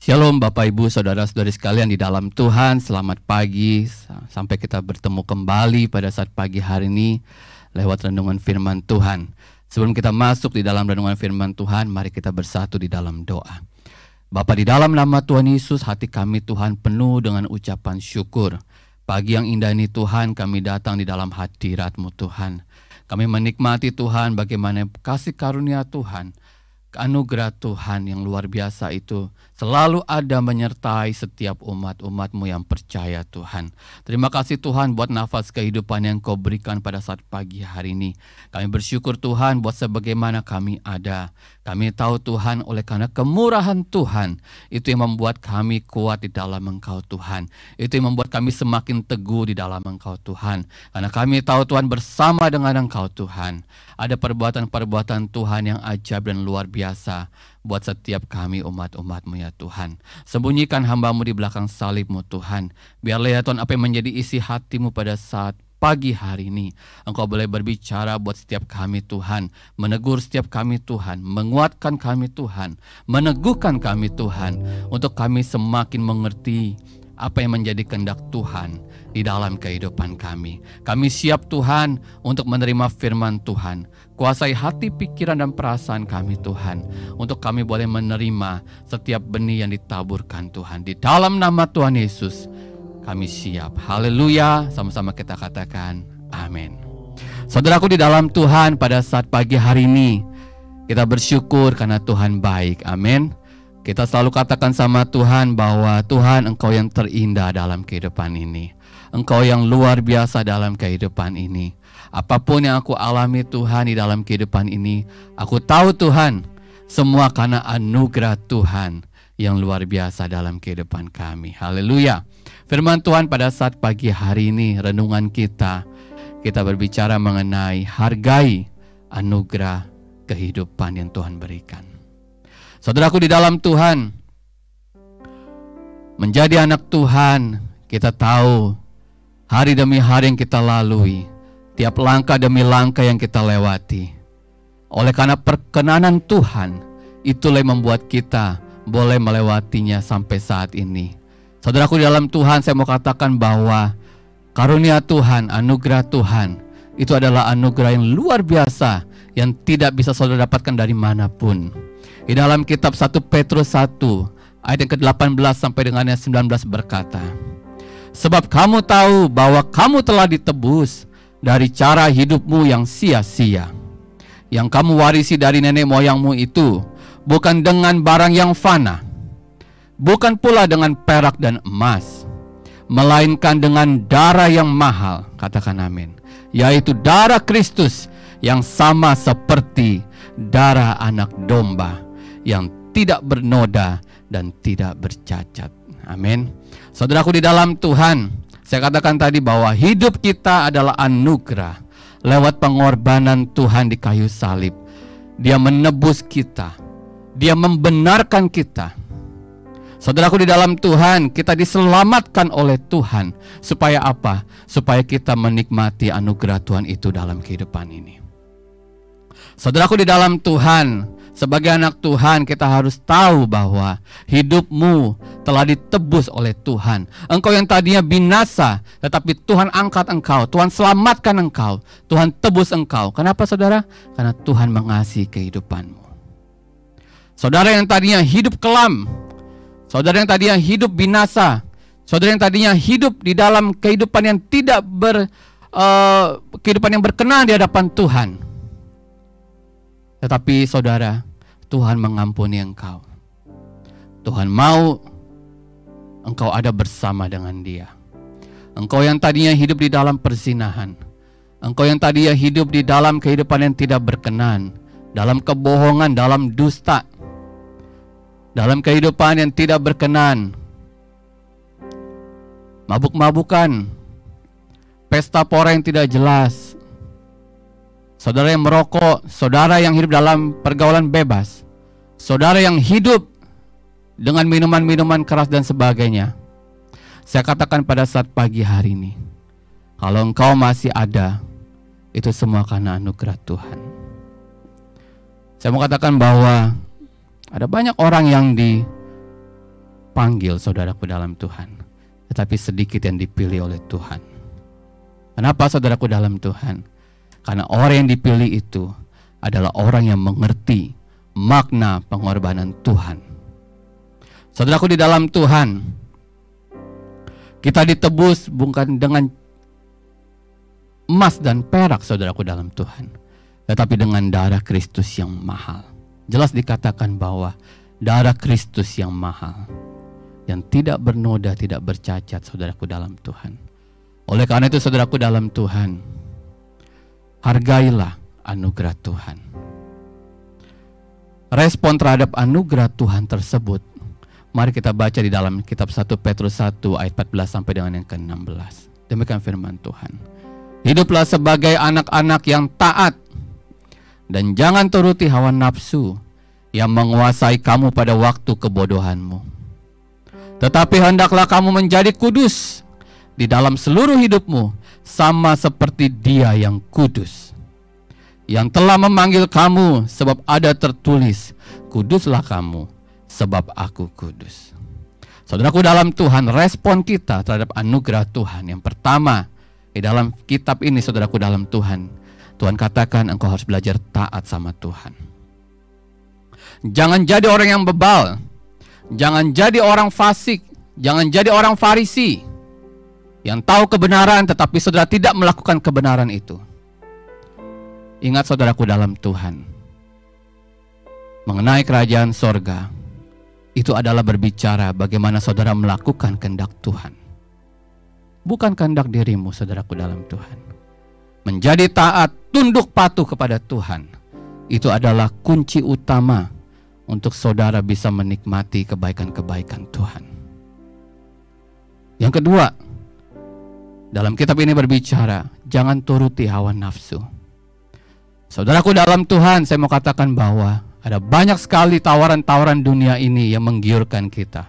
Shalom Bapak Ibu Saudara-saudari sekalian di dalam Tuhan. Selamat pagi. Sampai kita bertemu kembali pada saat pagi hari ini lewat renungan firman Tuhan. Sebelum kita masuk di dalam renungan firman Tuhan, mari kita bersatu di dalam doa. Bapa, di dalam nama Tuhan Yesus, hati kami Tuhan penuh dengan ucapan syukur. Pagi yang indah ini Tuhan, kami datang di dalam hadirat-Mu Tuhan. Kami menikmati Tuhan bagaimana kasih karunia Tuhan, anugerah Tuhan yang luar biasa itu selalu ada menyertai setiap umat-umat-Mu yang percaya Tuhan. Terima kasih Tuhan buat nafas kehidupan yang Kau berikan pada saat pagi hari ini. Kami bersyukur Tuhan buat sebagaimana kami ada. Kami tahu Tuhan oleh karena kemurahan Tuhan itu yang membuat kami kuat di dalam Engkau Tuhan. Itu yang membuat kami semakin teguh di dalam Engkau Tuhan. Karena kami tahu Tuhan bersama dengan Engkau Tuhan ada perbuatan-perbuatan Tuhan yang ajaib dan luar biasa buat setiap kami umat-umat-Mu ya Tuhan. Sembunyikan hamba-Mu di belakang salib-Mu Tuhan. Biarlah ya Tuhan apa yang menjadi isi hati-Mu pada saat pagi hari ini, Engkau boleh berbicara buat setiap kami Tuhan, menegur setiap kami Tuhan, menguatkan kami Tuhan, meneguhkan kami Tuhan, untuk kami semakin mengerti apa yang menjadi kehendak Tuhan di dalam kehidupan kami. Kami siap Tuhan untuk menerima firman Tuhan. Kuasai hati, pikiran, dan perasaan kami Tuhan, untuk kami boleh menerima setiap benih yang ditaburkan Tuhan. Di dalam nama Tuhan Yesus kami siap. Haleluya. Sama-sama kita katakan amin. Saudaraku di dalam Tuhan, pada saat pagi hari ini kita bersyukur karena Tuhan baik. Amin. Kita selalu katakan sama Tuhan bahwa Tuhan, Engkau yang terindah dalam kehidupan ini. Engkau yang luar biasa dalam kehidupan ini. Apapun yang aku alami Tuhan di dalam kehidupan ini, aku tahu Tuhan, semua karena anugerah Tuhan yang luar biasa dalam kehidupan kami. Haleluya. Firman Tuhan pada saat pagi hari ini, renungan kita berbicara mengenai hargai anugerah kehidupan yang Tuhan berikan. Saudaraku di dalam Tuhan, menjadi anak Tuhan, kita tahu hari demi hari yang kita lalui, tiap langkah demi langkah yang kita lewati. Oleh karena perkenanan Tuhan, itulah yang membuat kita boleh melewatinya sampai saat ini. Saudaraku di dalam Tuhan, saya mau katakan bahwa karunia Tuhan, anugerah Tuhan, itu adalah anugerah yang luar biasa yang tidak bisa saudara dapatkan dari manapun. Di dalam kitab 1 Petrus 1 ayat yang ke-18 sampai dengan yang 19 berkata, sebab kamu tahu bahwa kamu telah ditebus dari cara hidupmu yang sia-sia, yang kamu warisi dari nenek moyangmu itu, bukan dengan barang yang fana, bukan pula dengan perak dan emas, melainkan dengan darah yang mahal, katakan amin, yaitu darah Kristus yang sama seperti darah anak domba yang tidak bernoda dan tidak bercacat. Amin. Saudaraku di dalam Tuhan, saya katakan tadi bahwa hidup kita adalah anugerah lewat pengorbanan Tuhan di kayu salib. Dia menebus kita, Dia membenarkan kita. Saudaraku di dalam Tuhan, kita diselamatkan oleh Tuhan. Supaya apa? Supaya kita menikmati anugerah Tuhan itu dalam kehidupan ini. Saudaraku di dalam Tuhan, sebagai anak Tuhan, kita harus tahu bahwa hidupmu telah ditebus oleh Tuhan. Engkau yang tadinya binasa, tetapi Tuhan angkat engkau, Tuhan selamatkan engkau, Tuhan tebus engkau. Kenapa saudara? Karena Tuhan mengasihi kehidupanmu. Saudara yang tadinya hidup kelam, saudara yang tadinya hidup binasa, saudara yang tadinya hidup di dalam kehidupan yang tidak kehidupan yang berkenan di hadapan Tuhan. Tetapi saudara, Tuhan mengampuni engkau. Tuhan mau engkau ada bersama dengan Dia. Engkau yang tadinya hidup di dalam perzinahan, engkau yang tadinya hidup di dalam kehidupan yang tidak berkenan, dalam kebohongan, dalam dusta, dalam kehidupan yang tidak berkenan, mabuk-mabukan, pesta pora yang tidak jelas, saudara yang merokok, saudara yang hidup dalam pergaulan bebas, saudara yang hidup dengan minuman-minuman keras dan sebagainya. Saya katakan pada saat pagi hari ini, kalau engkau masih ada, itu semua karena anugerah Tuhan. Saya mau katakan bahwa ada banyak orang yang dipanggil saudaraku dalam Tuhan, tetapi sedikit yang dipilih oleh Tuhan. Kenapa saudaraku dalam Tuhan? Karena orang yang dipilih itu adalah orang yang mengerti makna pengorbanan Tuhan. Saudaraku di dalam Tuhan, kita ditebus bukan dengan emas dan perak saudaraku dalam Tuhan, tetapi dengan darah Kristus yang mahal. Jelas dikatakan bahwa darah Kristus yang mahal, yang tidak bernoda, tidak bercacat saudaraku dalam Tuhan. Oleh karena itu saudaraku dalam Tuhan, hargailah anugerah Tuhan. Respon terhadap anugerah Tuhan tersebut, mari kita baca di dalam kitab 1 Petrus 1 ayat 14 sampai dengan yang ke-16. Demikian firman Tuhan. Hiduplah sebagai anak-anak yang taat, dan jangan turuti hawa nafsu yang menguasai kamu pada waktu kebodohanmu. Tetapi hendaklah kamu menjadi kudus di dalam seluruh hidupmu, sama seperti Dia yang kudus, yang telah memanggil kamu, sebab ada tertulis, kuduslah kamu, sebab aku kudus. Saudaraku dalam Tuhan, respon kita terhadap anugerah Tuhan, yang pertama, di dalam kitab ini saudaraku dalam Tuhan, Tuhan katakan engkau harus belajar taat sama Tuhan. Jangan jadi orang yang bebal, jangan jadi orang fasik, jangan jadi orang Farisi yang tahu kebenaran tetapi saudara tidak melakukan kebenaran itu. Ingat saudaraku dalam Tuhan, mengenai kerajaan sorga, itu adalah berbicara bagaimana saudara melakukan kehendak Tuhan, bukan kehendak dirimu saudaraku dalam Tuhan. Menjadi taat, tunduk patuh kepada Tuhan, itu adalah kunci utama untuk saudara bisa menikmati kebaikan-kebaikan Tuhan. Yang kedua, dalam kitab ini berbicara, jangan turuti hawa nafsu. Saudaraku dalam Tuhan, saya mau katakan bahwa ada banyak sekali tawaran-tawaran dunia ini yang menggiurkan kita.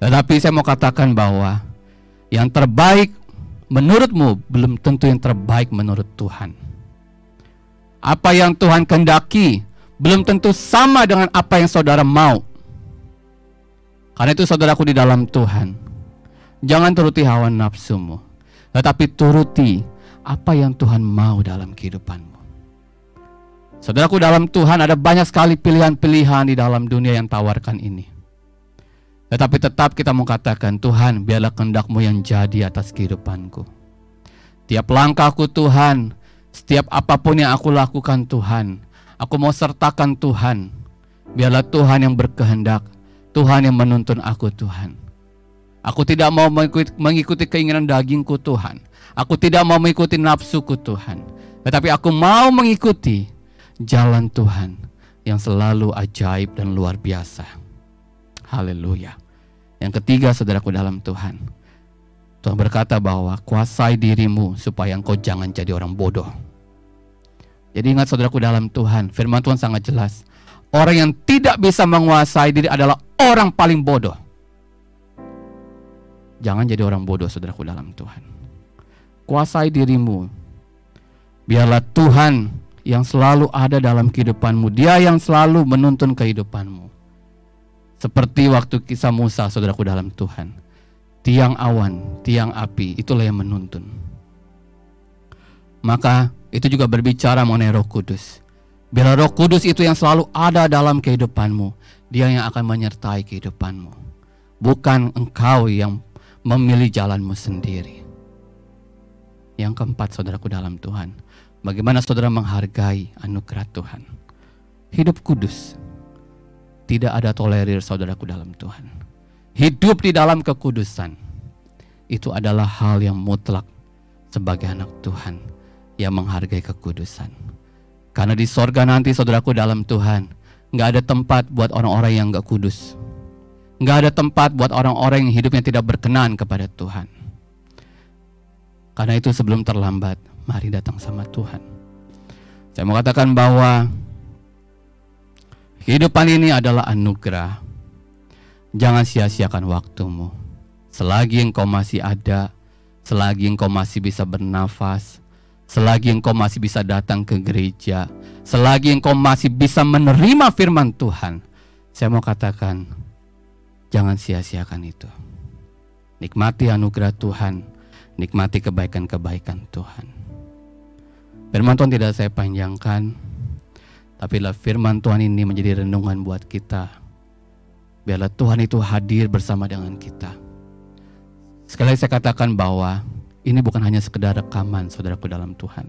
Tetapi saya mau katakan bahwa yang terbaik menurutmu belum tentu yang terbaik menurut Tuhan. Apa yang Tuhan kehendaki belum tentu sama dengan apa yang saudara mau. Karena itu saudaraku di dalam Tuhan, jangan turuti hawa nafsumu, tetapi turuti apa yang Tuhan mau dalam kehidupanmu. Saudaraku dalam Tuhan, ada banyak sekali pilihan-pilihan di dalam dunia yang tawarkan ini. Tetapi tetap kita mau katakan, Tuhan, biarlah kehendak-Mu yang jadi atas kehidupanku. Tiap langkahku Tuhan, setiap apapun yang aku lakukan Tuhan, aku mau sertakan Tuhan. Biarlah Tuhan yang berkehendak, Tuhan yang menuntun aku Tuhan. Aku tidak mau mengikuti keinginan dagingku Tuhan. Aku tidak mau mengikuti nafsuku Tuhan. Tetapi aku mau mengikuti jalan Tuhan yang selalu ajaib dan luar biasa. Haleluya. Yang ketiga saudaraku dalam Tuhan, Tuhan berkata bahwa kuasai dirimu supaya engkau jangan jadi orang bodoh. Jadi ingat saudaraku dalam Tuhan, firman Tuhan sangat jelas. Orang yang tidak bisa menguasai diri adalah orang paling bodoh. Jangan jadi orang bodoh saudaraku dalam Tuhan. Kuasai dirimu. Biarlah Tuhan yang selalu ada dalam kehidupanmu. Dia yang selalu menuntun kehidupanmu. Seperti waktu kisah Musa saudaraku dalam Tuhan. Tiang awan, tiang api, itulah yang menuntun. Maka itu juga berbicara mengenai Roh Kudus. Biarlah Roh Kudus itu yang selalu ada dalam kehidupanmu. Dia yang akan menyertai kehidupanmu. Bukan engkau yang memilih jalanmu sendiri. Yang keempat saudaraku dalam Tuhan, bagaimana saudara menghargai anugerah Tuhan. Hidup kudus. Tidak ada tolerir saudaraku dalam Tuhan. Hidup di dalam kekudusan. Itu adalah hal yang mutlak sebagai anak Tuhan yang menghargai kekudusan. Karena di sorga nanti saudaraku dalam Tuhan, gak ada tempat buat orang-orang yang gak kudus. Gak ada tempat buat orang-orang yang hidupnya tidak berkenan kepada Tuhan. Karena itu sebelum terlambat, mari datang sama Tuhan. Saya mau katakan bahwa kehidupan ini adalah anugerah. Jangan sia-siakan waktumu. Selagi engkau masih ada, selagi engkau masih bisa bernafas, selagi engkau masih bisa datang ke gereja, selagi engkau masih bisa menerima firman Tuhan, saya mau katakan, Jangan sia-siakan itu. Nikmati anugerah Tuhan, nikmati kebaikan-kebaikan Tuhan. Firman Tuhan tidak saya panjangkan, tapi firman Tuhan ini menjadi renungan buat kita. Biarlah Tuhan itu hadir bersama dengan kita. Sekali lagi saya katakan bahwa ini bukan hanya sekedar rekaman saudaraku dalam Tuhan.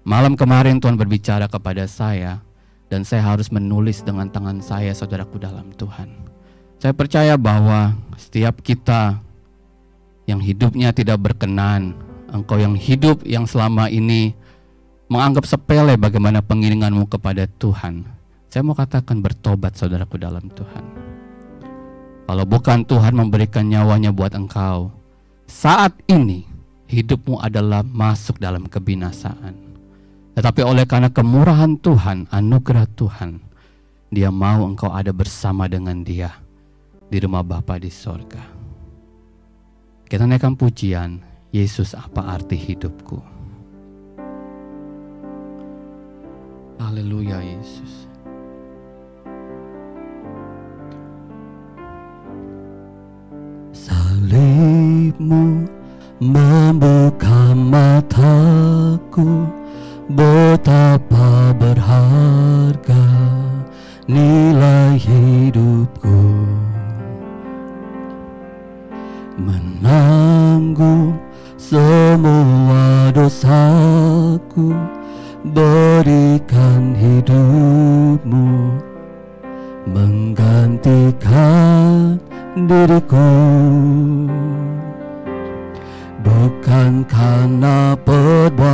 Malam kemarin Tuhan berbicara kepada saya, dan saya harus menulis dengan tangan saya saudaraku dalam Tuhan. Saya percaya bahwa setiap kita yang hidupnya tidak berkenan, engkau yang hidup yang selama ini menganggap sepele bagaimana pengiringanmu kepada Tuhan, saya mau katakan bertobat saudaraku dalam Tuhan. Kalau bukan Tuhan memberikan nyawanya buat engkau, saat ini hidupmu adalah masuk dalam kebinasaan. Tetapi oleh karena kemurahan Tuhan, anugerah Tuhan, Dia mau engkau ada bersama dengan Dia di rumah Bapa di sorga. Kita naikkan pujian, Yesus apa arti hidupku. Haleluya Yesus. Salibmu membuka mataku, betapa berharga nilai hidupku. Menanggung semua dosaku, berikan hidupmu menggantikan diriku. Bukan karena perbuatanku,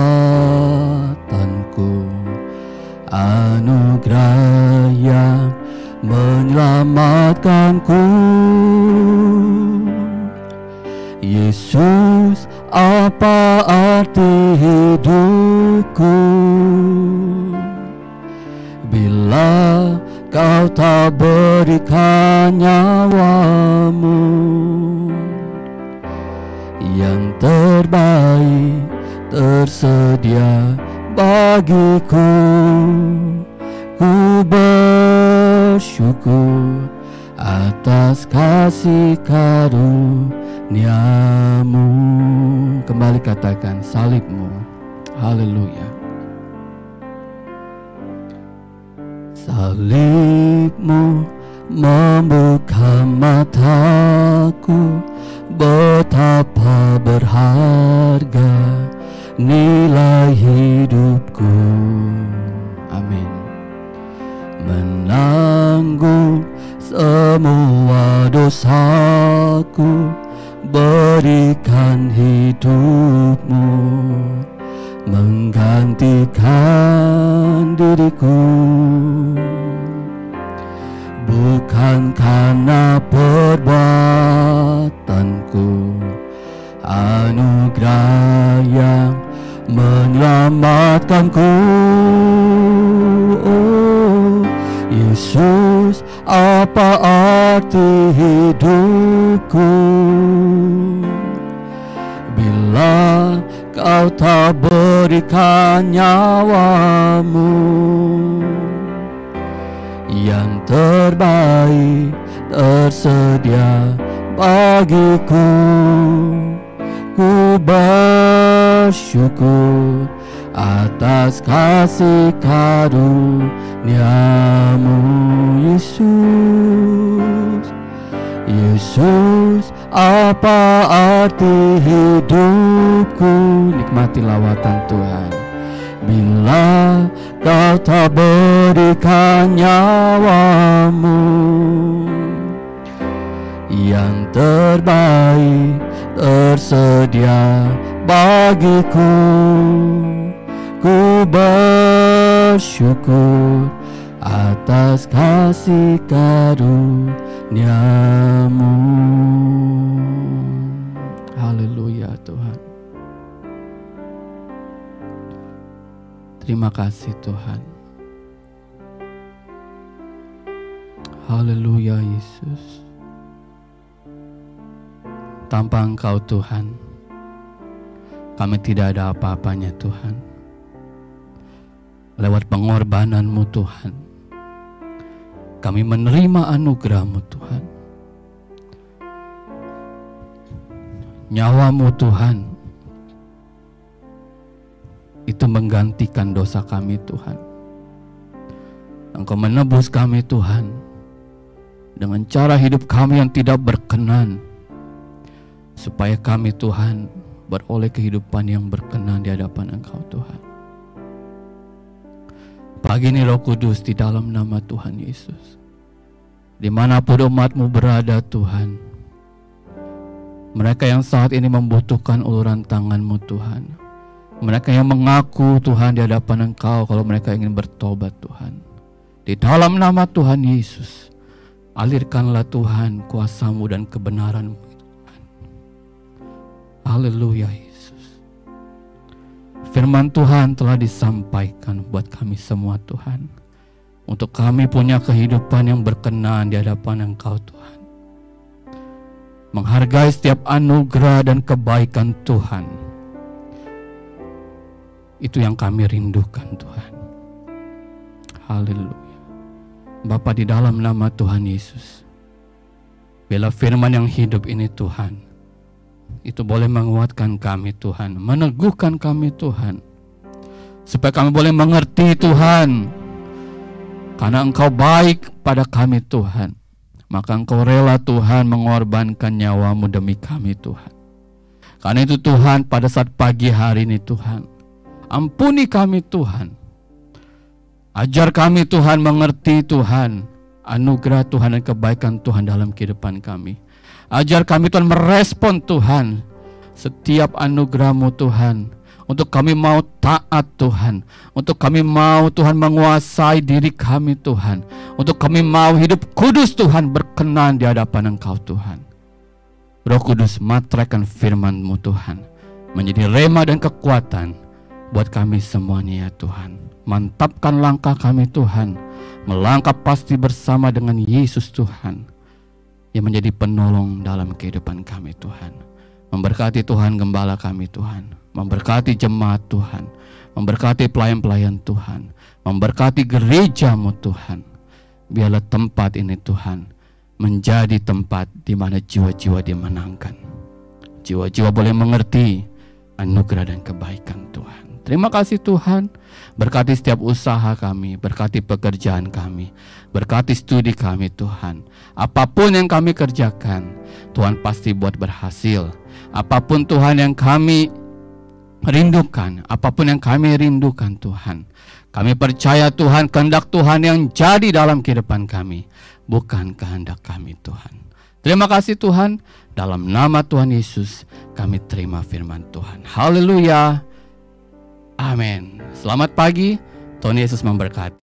anugerah yang menyelamatkanku. Yesus, apa arti hidupku bila kau tak berikan nyawamu? Yang terbaik tersedia bagiku. Ku bersyukur atas kasih karuniamu. Kembali katakan salibmu. Haleluya. Salibmu membuka mataku, betapa berharga nilai hidupku. Amin. Menanggung semua dosaku, berikan hidupmu menggantikan diriku. Bukan karena perbuatanku, anugerah yang menyelamatkanku. Oh, Yesus, apa arti hidupku bila kau tak berikan nyawamu? Yang terbaik tersedia bagiku. Ku bersyukur atas kasih karuniamu. Yesus, Yesus, apa arti hidupku? Nikmati lawatan Tuhan bila kau tak berikan nyawamu. Yang terbaik tersedia bagiku. Ku bersyukur atas kasih karuniamu. Haleluya Tuhan. Terima kasih Tuhan. Haleluya Yesus. Tanpa Engkau Tuhan, kami tidak ada apa-apanya Tuhan. Lewat pengorbanan-Mu Tuhan, Kami menerima anugerah-Mu Tuhan. Nyawa-Mu Tuhan, itu menggantikan dosa kami Tuhan. Engkau menebus kami Tuhan, dengan cara hidup kami yang tidak berkenan, supaya kami Tuhan beroleh kehidupan yang berkenan di hadapan Engkau Tuhan. Pagi ini Roh Kudus, di dalam nama Tuhan Yesus, dimanapun umat-Mu berada Tuhan, mereka yang saat ini membutuhkan uluran tangan-Mu Tuhan, mereka yang mengaku Tuhan di hadapan Engkau kalau mereka ingin bertobat Tuhan, di dalam nama Tuhan Yesus, alirkanlah Tuhan kuasa-Mu dan kebenaran-Mu Tuhan. Haleluya Yesus. Firman Tuhan telah disampaikan buat kami semua Tuhan, untuk kami punya kehidupan yang berkenan di hadapan Engkau Tuhan, menghargai setiap anugerah dan kebaikan Tuhan. Itu yang kami rindukan Tuhan. Haleluya. Bapa, di dalam nama Tuhan Yesus, biarlah firman yang hidup ini Tuhan, itu boleh menguatkan kami Tuhan, meneguhkan kami Tuhan, supaya kami boleh mengerti Tuhan, karena Engkau baik pada kami Tuhan, maka Engkau rela Tuhan mengorbankan nyawa-Mu demi kami Tuhan. Karena itu Tuhan, pada saat pagi hari ini Tuhan, ampuni kami Tuhan, ajar kami Tuhan mengerti Tuhan anugerah Tuhan dan kebaikan Tuhan dalam kehidupan kami. Ajar kami Tuhan merespon Tuhan setiap anugerah-Mu Tuhan, untuk kami mau taat Tuhan, untuk kami mau Tuhan menguasai diri kami Tuhan, untuk kami mau hidup kudus Tuhan, berkenan di hadapan Engkau Tuhan. Roh Kudus, materaikan firman-Mu Tuhan menjadi rema dan kekuatan buat kami semuanya ya Tuhan. Mantapkan langkah kami Tuhan, melangkah pasti bersama dengan Yesus Tuhan, yang menjadi penolong dalam kehidupan kami Tuhan. Memberkati Tuhan gembala kami Tuhan, memberkati jemaat Tuhan, memberkati pelayan-pelayan Tuhan, memberkati gereja-Mu Tuhan. Biarlah tempat ini Tuhan menjadi tempat di mana jiwa-jiwa dimenangkan, jiwa-jiwa boleh mengerti anugerah dan kebaikan Tuhan. Terima kasih Tuhan, berkati setiap usaha kami, berkati pekerjaan kami, berkati studi kami Tuhan. Apapun yang kami kerjakan, Tuhan pasti buat berhasil. Apapun Tuhan yang kami rindukan, apapun yang kami rindukan Tuhan, kami percaya Tuhan, kehendak Tuhan yang jadi dalam kehidupan kami, bukan kehendak kami Tuhan. Terima kasih Tuhan, dalam nama Tuhan Yesus kami terima firman Tuhan. Haleluya. Amin. Selamat pagi, Tuhan Yesus memberkati.